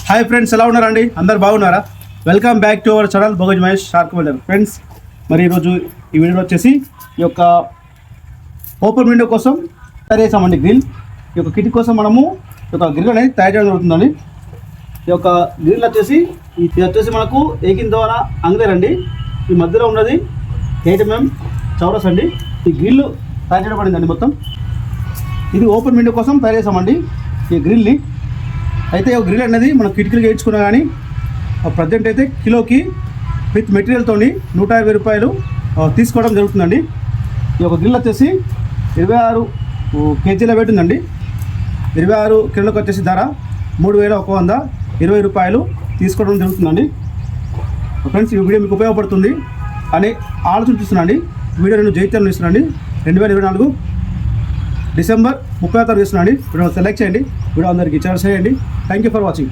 Hi friends, ఎలా ఉన్నారండి? అందరు బాగున్నారా? Welcome back to our channel భోగజ్ మహేష్ షార్క్ వెల్డర్. ఫ్రెండ్స్, మరి ఈరోజు ఈ వీడియోలో వచ్చేసి ఈ యొక్క ఓపెన్ విండో కోసం తయారు చేసామండి గ్రిల్. ఈ యొక్క కిట్ కోసం మనము ఈ యొక్క గ్రిల్ అనేది తయారు చేయడం జరుగుతుందండి. ఈ యొక్క గ్రిల్ వచ్చేసి ఇది వచ్చేసి మనకు ఏకిన్ ద్వారా అంగలేరండి. ఈ మధ్యలో ఉన్నది 8 mm చౌరస్ అండి. ఈ గ్రిల్ తయారు చేయబడిందండి. మొత్తం ఇది ఓపెన్ విండో కోసం తయారు చేసామండి ఈ గ్రిల్ని. అయితే ఒక గ్రిల్ అనేది మనం కిటికీలు వేయించుకున్నా కానీ ప్రజెంట్ అయితే కిలోకి విత్ మెటీరియల్తో 150 రూపాయలు తీసుకోవడం జరుగుతుందండి. ఈ యొక్క గ్రిల్ వచ్చేసి 26 కేజీల వెయిట్ ఉందండి. 26 కిలోలకు వచ్చేసి ధర 3120 రూపాయలు తీసుకోవడం జరుగుతుందండి. ఫ్రెండ్స్, ఈ వీడియో మీకు ఉపయోగపడుతుంది అని ఆలోచించుతున్నాండి. వీడియో నేను జైత్యాలను ఇస్తున్నాండి. 2024 డిసెంబర్ 30వ తారీఖు ఇస్తున్నాండి. వీడియో సెలెక్ట్ చేయండి. వీడియో అందరికీ షేర్ చేయండి. Thank you for watching.